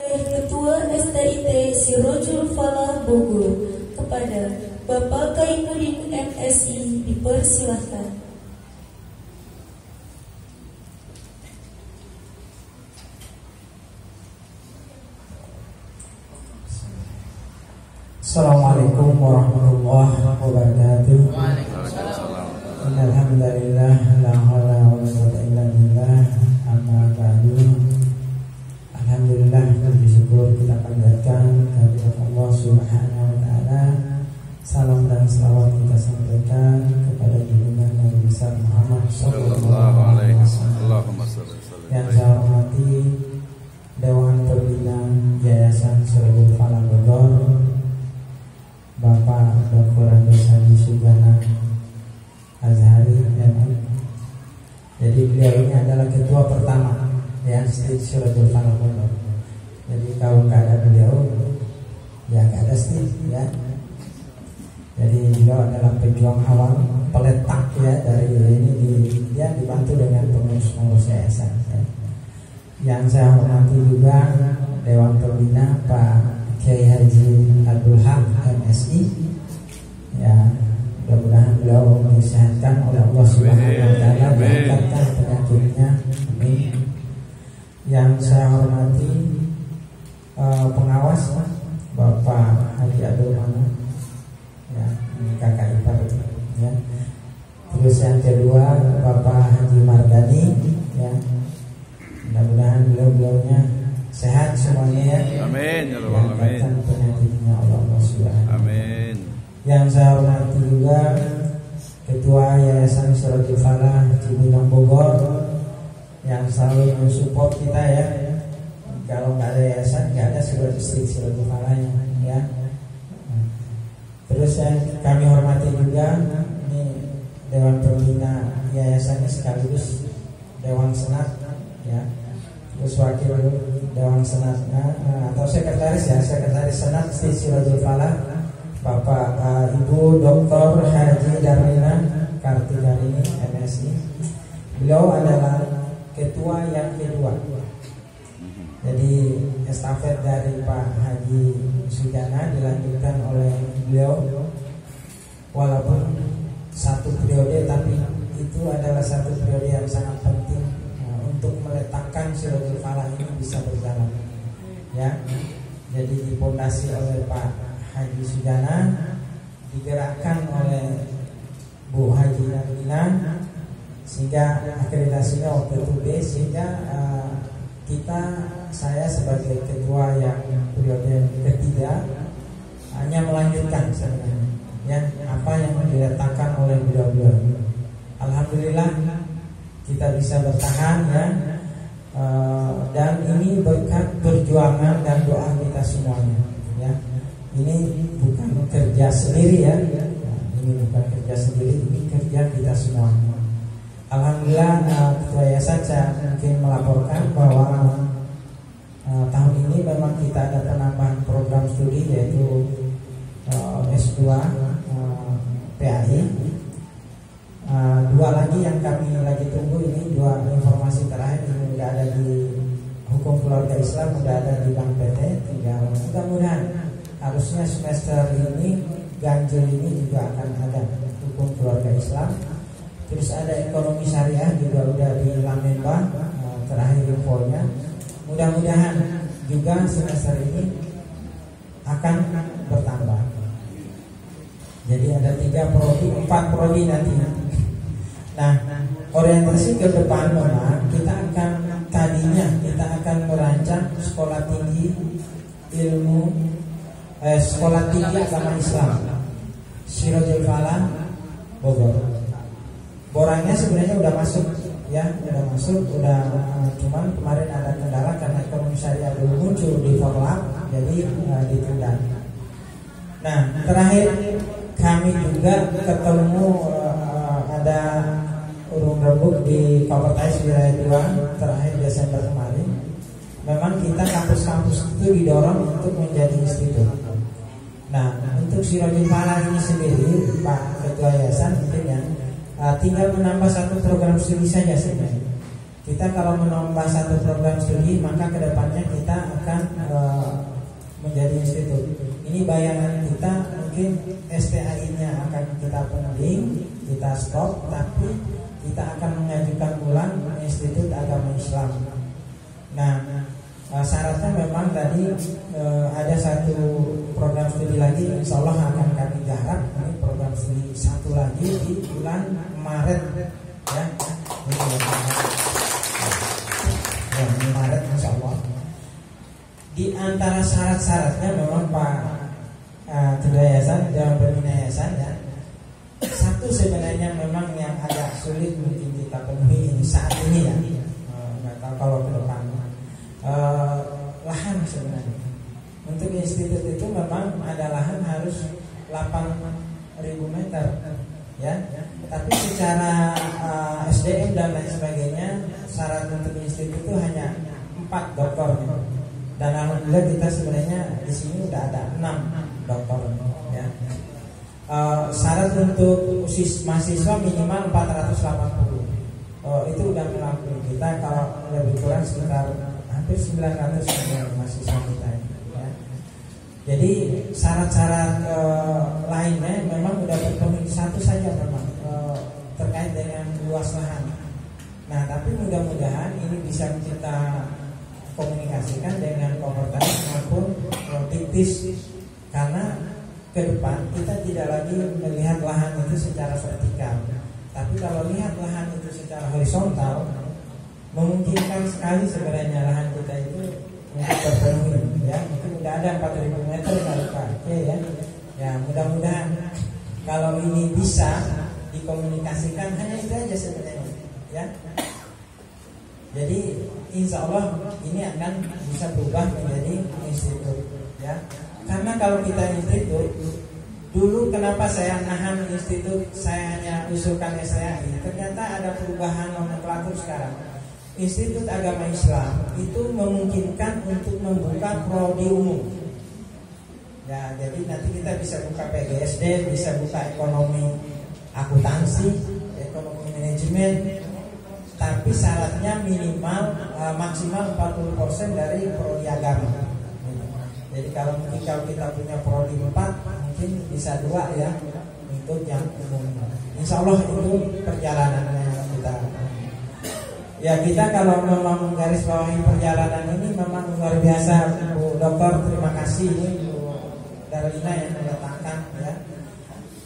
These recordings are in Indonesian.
Ketua STIT Sirojul Falah Bogor kepada Bapak Kaimuddin MSI dipersilahkan. Assalamualaikum warahmatullahi wabarakatuh. Alhamdulillah la haula wala quwwata illa billah. Amma ba'du. Alhamdulillah, puji syukur kita panjatkan kehadirat Allah Subhanahu wa taala. Salam dan selawat kita sampaikan kepada junjungan Nabi besar Muhammad sallallahu alaihi wasallam. Yang saya hormati Dewan Pembina Yayasan Sirojul Falah Bogor, Bapak Dr. Andes Haji Sugana Azhari MI. Jadi beliau ini adalah ketua pertama yang Sirojul Falah Bogor. Jadi kalau nggak ada beliau, ya nggak ada ya. Jadi beliau adalah pejuang awal, peletak ya dari ini dia dibantu dengan pengurus-pengurus yayasan. Ya. Yang saya hormati juga Dewan Pembina Pak Kiai Haji Abdul Haq MSI. Ya, mudah-mudahan beliau disehatkan oleh Allah Subhanahu wa taala, diangkatkan penyakitnya. Amin. Yang saya hormati pengawas Bapak Haji Abdul Mana, ya, ini kakak ipar ya. Terus yang kedua Bapak Haji Mardani, ya. Mudah-mudahan beliau-beliaunya sehat semuanya ya. Amin ya rabbal alamin. Penyakitnya Allah Subhanahu. Amin. Yang saya hormati juga Ketua Yayasan Sirojul Falah Cibinong Bogor yang selalu mensupport kita ya. Kalau nggak ada yayasan, nggak ada Sirojul Falahnya ya. Terus yang kami hormati juga ini Dewan Pembina Yayasannya sekaligus Dewan Senat ya. Terus wakil Dewan Senatnya atau sekretaris ya, sekretaris Senat Sirojul Falah Bapak Ibu Dr. Haji Darmina Kartikarini MSI. Beliau adalah ketua yang kedua. Jadi estafet dari Pak Haji Sugana dilanjutkan oleh beliau. Walaupun satu periode, tapi itu adalah satu periode yang sangat penting untuk meletakkan Sirojul Falah ini bisa berjalan. Ya, jadi dipondasi oleh Pak Haji Sugana, digerakkan oleh Bu Haji Darmina, sehingga akreditasinya waktu itu B, sehingga saya sebagai ketua yang periode ketiga hanya melanjutkan sebenarnya yang apa yang diletakkan oleh beliau-beliau. Alhamdulillah kita bisa bertahan ya, dan ini berkat perjuangan dan doa kita semuanya ya. Ini bukan kerja sendiri ya, ini bukan kerja sendiri, ini kerja kita semuanya. Alhamdulillah Ketua Yayasan saya mungkin melaporkan bahwa tahun ini memang kita ada penambahan program studi yaitu S2 PAI. Dua lagi yang kami lagi tunggu, ini dua informasi terakhir ini udah ada di Hukum Keluarga Islam, udah ada di Bank PT, tinggal mudah-mudahan harusnya semester ini ganjil ini juga akan ada Hukum Keluarga Islam. Terus ada ekonomi syariah juga udah di Lamemba, terakhir infonya. Mudah-mudahan juga semester ini akan bertambah. Jadi ada 3 prodi, 4 prodi nanti. Nah, orientasi ke depan kita akan merancang sekolah tinggi ilmu sekolah tinggi agama Islam Sirojul Falah Bogor. Borangnya sebenarnya udah masuk ya, cuman kemarin ada kendala karena ekonomi syariah belum muncul di follow up, jadi ditunda. Nah, terakhir kami juga ketemu ada urung rembuk di Kabupaten Wilayah 2 terakhir Desember kemarin. Memang kita kampus-kampus itu didorong untuk menjadi institut. Nah, untuk Sirojul Falah ini sendiri, Pak Ketua Yayasan mungkin ya, tinggal menambah 1 program studi saja sebenarnya. Kita kalau menambah 1 program studi, maka kedepannya kita akan ini bayangan kita, mungkin STAI-nya akan kita pending, kita stop, tapi kita akan mengajukan ulang Institut Agama Islam. Nah, syaratnya memang tadi ada satu program studi lagi, insya Allah akan kami garap. Ini program studi satu lagi di bulan Maret, ya. Ini Maret, insya Allah. Di antara syarat-syaratnya memang Pak Ketua Yayasan dalam pembina yayasan, ya. Satu sebenarnya memang yang agak sulit mungkin kita penuhi ini saat ini, ya. Nggak tahu kalau ke depan. Lahan sebenarnya untuk institut itu memang ada lahan harus 8.000 meter, ya. Tapi secara SDM dan lain sebagainya, syarat untuk institut itu hanya 4 doktor, dan alhamdulillah kita sebenarnya di sini udah ada 6 doktor, ya. Syarat untuk mahasiswa minimal 480. Itu udah melampaui kita, kalau lebih kurang sekitar hampir 900 mahasiswa kita, ya. Jadi syarat-syarat lainnya memang udah terpenuhi. Satu saja memang terkait dengan luas lahan. Nah, tapi mudah-mudahan ini bisa kita komunikasikan dengan Komportanis maupun Diktis, karena ke depan kita tidak lagi melihat lahan itu secara vertikal, tapi kalau lihat lahan itu secara horizontal, memungkinkan sekali sebenarnya lahan kita itu untuk terpenuhi, ya. Mungkin udah ada 4.000 meter kali Pak, ya. Ya, mudah-mudahan kalau ini bisa dikomunikasikan, hanya itu aja sebenarnya, ya. Jadi insya Allah ini akan bisa berubah menjadi institut, ya. Karena kalau kita institut, dulu kenapa saya nahan institut, saya hanya usulkan STAI, ternyata ada perubahan nomenklatur sekarang. Institut Agama Islam itu memungkinkan untuk membuka prodi umum, ya. Jadi nanti kita bisa buka PGSD, bisa buka ekonomi akuntansi, ekonomi manajemen, tapi syaratnya minimal maksimal 40% dari prodi agama. Jadi kalau kita punya prodi 4, mungkin bisa 2, ya, untuk yang umum. Insya Allah itu perjalanannya kita. Ya, kita kalau memang menggarisbawahi perjalanan ini memang luar biasa, Bu Dokter. Terima kasih ini Bu Darlina yang mendatangkan, ya.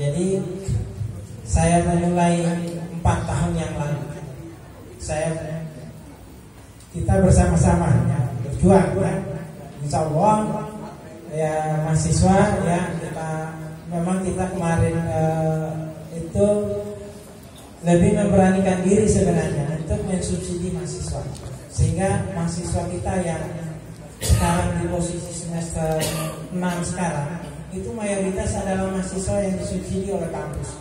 Jadi saya memulai 4 tahun yang lalu. Kita bersama-sama, ya, berjuang, ya. Insya Allah, ya, mahasiswa, ya, kita kemarin itu lebih memberanikan diri sebenarnya untuk mensubsidi mahasiswa, sehingga mahasiswa kita yang sekarang di posisi semester 6 sekarang itu mayoritas adalah mahasiswa yang disubsidi oleh kampus.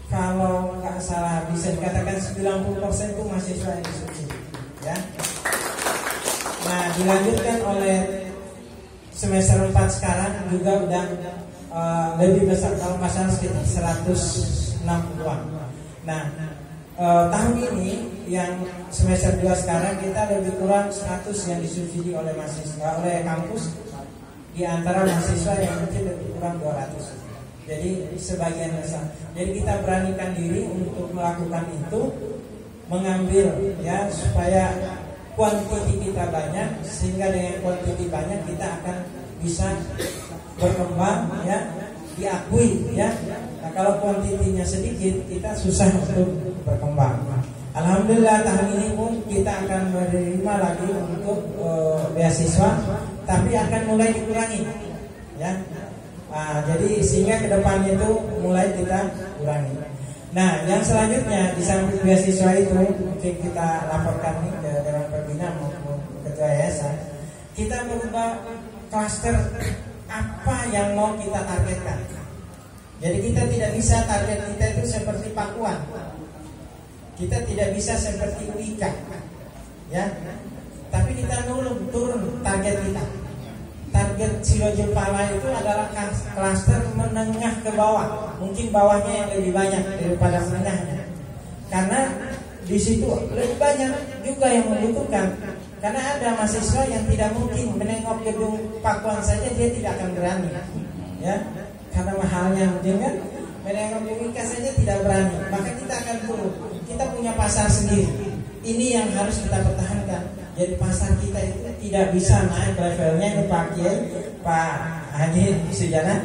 Kalau nggak salah bisa dikatakan 90% itu mahasiswa yang disubsidi, ya. Nah, dilanjutkan oleh semester 4 sekarang juga udah lebih besar, kalau nggak salah sekitar 160-an. Nah, tahun ini yang semester 2 sekarang kita lebih kurang 100 yang disubsidi oleh mahasiswa, oleh kampus, di antara mahasiswa yang mungkin lebih kurang 200. Jadi sebagian besar. Jadi kita beranikan diri untuk melakukan itu, mengambil, ya, supaya kuantiti kita banyak, sehingga dengan kuantiti banyak kita akan bisa berkembang, ya, diakui, ya. Nah, kalau kuantitinya sedikit, kita susah untuk berkembang. Alhamdulillah tahun ini pun kita akan menerima lagi untuk beasiswa, tapi akan mulai dikurangi, ya. Jadi sehingga kedepannya itu mulai kita kurangi. Nah, yang selanjutnya di samping beasiswa itu mungkin kita laporkan nih ke Dewan Pembina maupun Ketua Yayasan, kita merubah klaster apa yang mau kita targetkan. Jadi kita tidak bisa target kita itu seperti Pakuan, kita tidak bisa seperti Wika, ya. Tapi kita turun target kita. Target Silojepala itu adalah klaster menengah ke bawah, mungkin bawahnya yang lebih banyak daripada menengahnya, karena di situ lebih banyak juga yang membutuhkan. Karena ada mahasiswa yang tidak mungkin menengok gedung Pakuan saja dia tidak akan berani, ya, karena mahalnya mungkin kan. Menengok gedung IKA saja tidak berani, maka kita akan turun. Kita punya pasar sendiri. Ini yang harus kita pertahankan. Jadi pasar kita itu tidak bisa naik levelnya ini Pak Kiai, Pak Haji Sujana.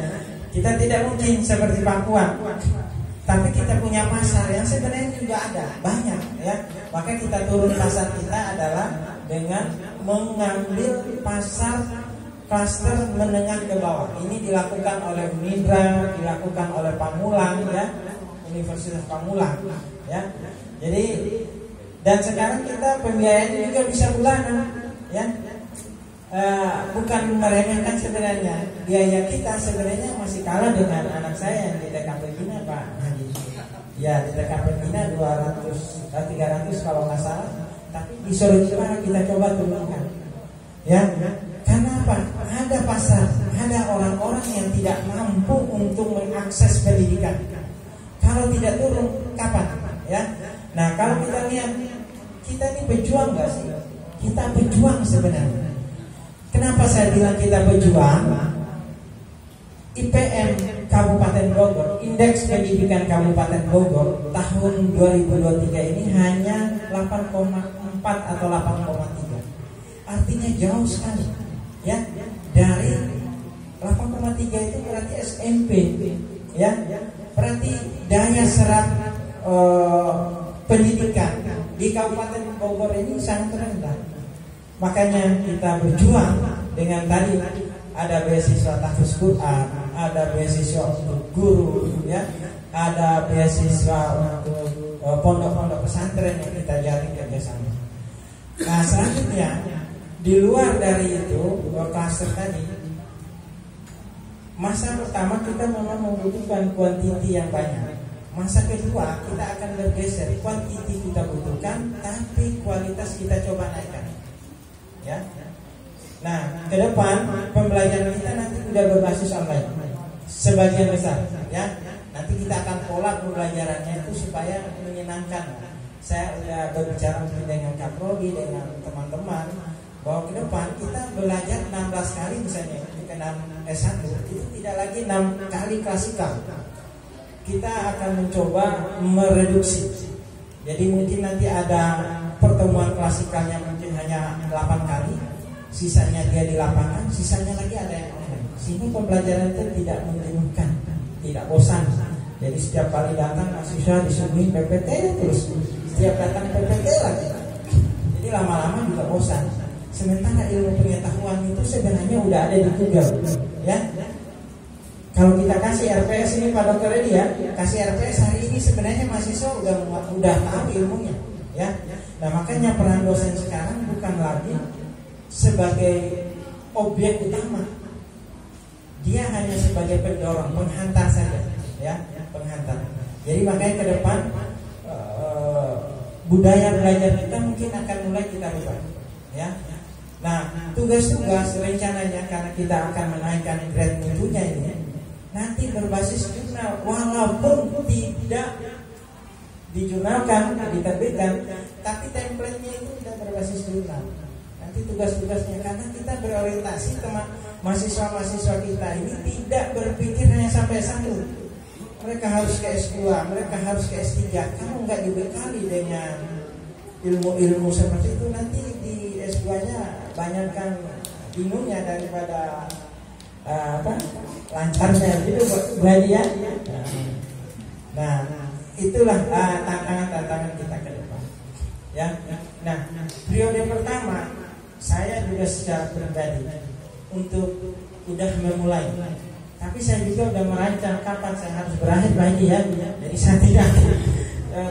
Kita tidak mungkin seperti Pakuan. Tapi kita punya pasar yang sebenarnya juga ada banyak, ya. Maka kita turun pasar kita adalah dengan mengambil pasar klaster menengah ke bawah. Ini dilakukan oleh Unidra, dilakukan oleh Pamulang, ya, Universitas Pamulang, ya. Jadi dan sekarang kita pembiayaannya juga bisa bulanan, ya. Bukan meremehkan sebenarnya. Biaya kita sebenarnya masih kalah dengan anak saya yang di TKP Bina, Pak Haji. Ya, di TKP Bina 300 kalau nggak salah. Tapi di Sorojipara kita coba turunkan, ya. Karena apa? Ada pasar, ada orang-orang yang tidak mampu untuk mengakses pendidikan. Kalau tidak turun, kapan? Ya. Nah, kalau kita lihat, kita ini pejuang nggak sih? Kita pejuang sebenarnya. Kenapa saya bilang kita pejuang? IPM Kabupaten Bogor, Indeks Pendidikan Kabupaten Bogor tahun 2023 ini hanya 8,4 atau 8,3. Artinya jauh sekali, ya. Dari 8,3 itu berarti SMP, ya. Berarti daya serap pendidikan di Kabupaten Bogor ini sangat rendah. Makanya kita berjuang dengan tadi ada beasiswa tahfiz Quran, ada beasiswa untuk guru, ya, ada beasiswa untuk pondok-pondok pesantren yang kita jalin kerjasama. Nah, selanjutnya di luar dari itu klaster tadi, masa pertama kita memang membutuhkan kuantiti yang banyak. Masa kedua kita akan bergeser, kuantiti kita butuhkan, tapi kualitas kita coba naikkan, ya. Nah, ke depan pembelajaran kita nanti sudah berbasis online sebagian besar, ya. Nanti kita akan pola pembelajarannya itu supaya menyenangkan. Saya sudah berbicara dengan Kaprodi, dengan teman-teman, bahwa ke depan kita belajar 16 kali misalnya ketika S1 itu tidak lagi 6 kali klasikal. Kita akan mencoba mereduksi. Jadi mungkin nanti ada pertemuan klasikalnya mungkin hanya 8 kali, sisanya dia di lapangan, sisanya lagi ada yang online. Sehingga pembelajaran itu tidak menjenuhkan, tidak bosan. Jadi setiap kali datang mahasiswa disuguhi PPT terus, setiap datang PPT lagi. Jadi lama-lama juga bosan. Sementara ilmu pengetahuan itu sebenarnya udah ada di Google, ya. Kalau kita kasih RPS ini Pak Dokter Edi, ya, kasih RPS hari ini sebenarnya mahasiswa udah tahu ilmunya, ya. Nah, makanya peran dosen sekarang bukan lagi sebagai objek utama. Dia hanya sebagai pendorong, penghantar saja, ya, penghantar. Jadi makanya ke depan budaya belajar kita mungkin akan mulai kita rubah, ya. Nah, tugas-tugas rencananya karena kita akan menaikkan grade mutunya ini nanti berbasis jurnal, walaupun tidak dijurnalkan, diterbitkan, tapi template-nya itu tidak berbasis jurnal. Nanti tugas-tugasnya, karena kita berorientasi teman mahasiswa-mahasiswa kita ini tidak berpikir hanya sampai S1. Mereka harus ke S2, mereka harus ke S3. Kalau nggak dibekali dengan ilmu-ilmu seperti itu, nanti di S2-nya banyakkan bingungnya daripada lancarnya gitu Bu Hadi, ya. Nah, itulah tantangan-tantangan kita ke depan, ya. Nah, periode pertama saya juga secara pribadi untuk udah memulai, tapi saya juga udah merancang kapan saya harus berakhir lagi, ya. Jadi saya tidak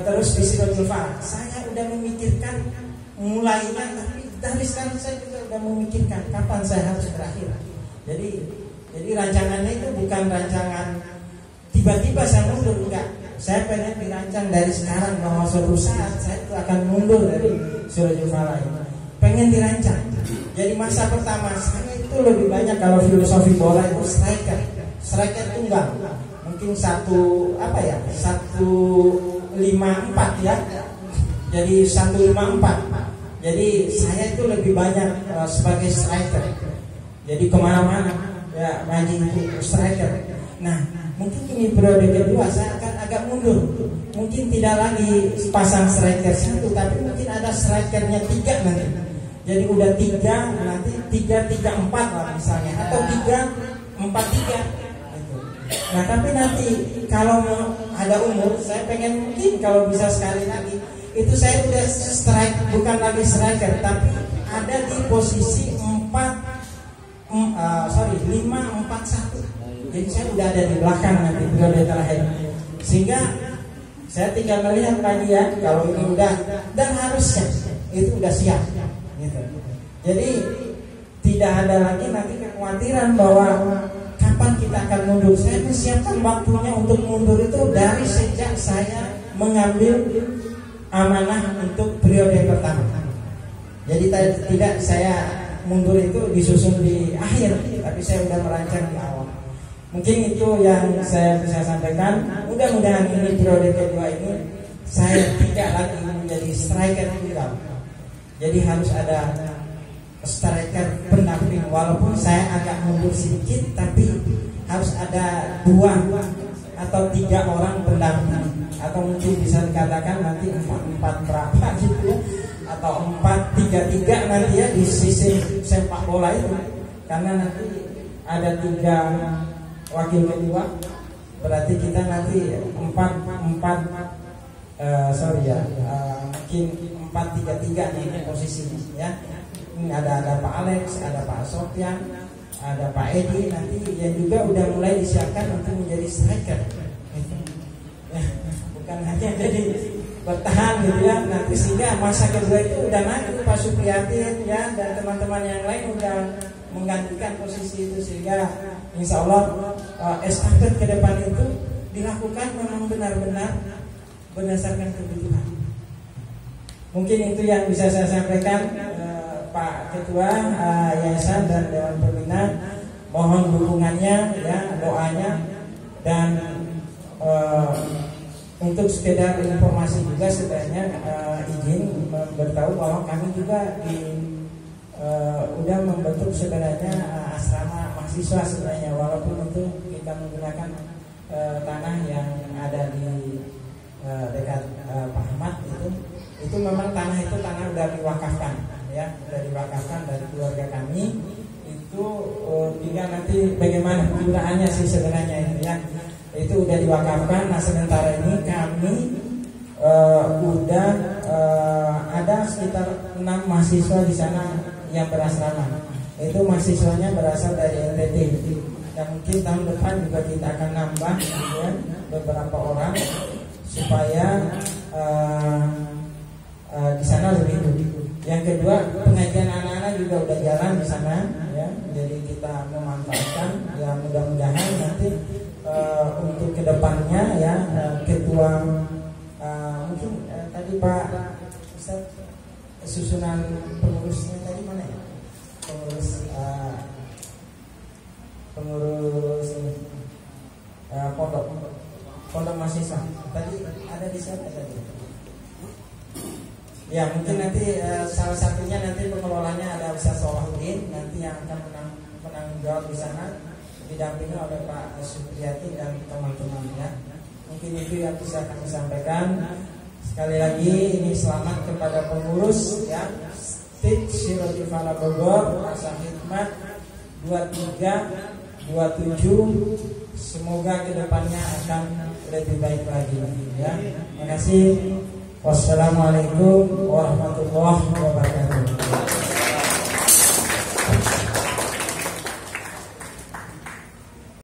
terus di Sirotul Falah. Saya udah memikirkan mulainya, tapi dari sekarang saya juga udah memikirkan kapan saya harus berakhir. Jadi rancangannya itu bukan rancangan tiba-tiba saya mundur, enggak. Saya pengen dirancang dari sekarang bahwa suatu saat saya itu akan mundur dari Sirotul Falah ini. Pengen dirancang. Jadi masa pertama saya itu lebih banyak kalau filosofi bola itu striker tunggal. Mungkin 154 ya. Jadi 154. Jadi saya itu lebih banyak sebagai striker. Jadi kemana-mana ya ngaji itu striker. Nah mungkin ini periode kedua saya akan agak mundur. Mungkin tidak lagi pasang striker 1, tapi mungkin ada strikernya 3 nanti. Jadi udah 3 nanti 3-3-4 lah misalnya, atau 3-4-3. Nah tapi nanti kalau ada umur, saya pengen mungkin kalau bisa sekali lagi itu saya udah strike, bukan lagi striker, tapi ada di posisi 5-4-1. Jadi saya udah ada di belakang nanti periode terakhir, sehingga saya tinggal melihat lagi ya kalau ini udah, dan harusnya itu udah siap gitu. Jadi tidak ada lagi nanti kekhawatiran bahwa kapan kita akan mundur. Saya menyiapkan waktunya untuk mundur itu dari sejak saya mengambil amanah untuk periode pertama. Jadi tidak saya mundur itu disusun di akhir, tapi saya sudah merancang di awal. Mungkin itu yang saya bisa sampaikan. Mudah-mudahan ini periode kedua ini saya tidak lagi menjadi striker tunggal. Jadi harus ada striker pendamping, walaupun saya agak mundur sedikit, tapi harus ada 2 atau 3 orang pendamping, atau mungkin bisa dikatakan nanti 4-4 berapa gitu ya, atau 4-3-3 nanti ya di sisi sepak bola itu, karena nanti ada 3 wakil ketua, berarti kita nanti 4-3-3 nih posisinya ya. Ada Pak Alex, ada Pak Sofyan, ada Pak Edi nanti yang juga udah mulai disiapkan untuk menjadi striker. Ya, bukan hanya jadi bertahan gitu ya. Nanti sehingga masa kedua itu udah naik Pak Supriyatin ya, dan teman-teman yang lain udah menggantikan posisi itu, sehingga insya Allah estafet ke depan itu dilakukan memang benar-benar berdasarkan kebutuhan. Mungkin itu yang bisa saya sampaikan. Pak Ketua Yayasan dan Dewan Pembina, mohon dukungannya ya, doanya, dan untuk sekedar informasi juga sebenarnya izin memberitahu bahwa kami juga udah membentuk sebenarnya asrama mahasiswa sebenarnya, walaupun itu kita menggunakan tanah yang ada di dekat Pak Ahmad itu memang tanah udah diwakafkan ya, sudah diwakafkan dari keluarga kami. Itu tinggal nanti bagaimana penggunaannya sih sebenarnya itu ya, itu udah diwakafkan. Nah sementara ini kami udah ada sekitar 6 mahasiswa di sana yang berasrama. Itu mahasiswanya berasal dari NTT, dan mungkin tahun depan juga kita akan nambah ya, beberapa orang supaya di sana lebih. Yang kedua, pengajian anak-anak juga udah jalan di sana ya. Jadi kita memanfaatkan ya, mudah-mudahan nanti untuk kedepannya ya, ketua mungkin tadi Pak Ustaz, susunan pengurusnya tadi mana ya? Pengurus pondok mahasiswa tadi ada di siapa tadi? Ya mungkin nanti salah satunya nanti pengelolanya ada Ustaz Salahuddin nanti yang akan menanggung jawab di sana, didampingi oleh Pak Supriyati dan teman-temannya. Mungkin itu yang bisa kami sampaikan. Sekali lagi ini selamat kepada pengurus ya, Stik Syiroti Fala Bogor, Asa Hikmat 23, 27. Semoga kedepannya akan lebih baik lagi ya. Terima kasih. Wassalamualaikum warahmatullahi wabarakatuh.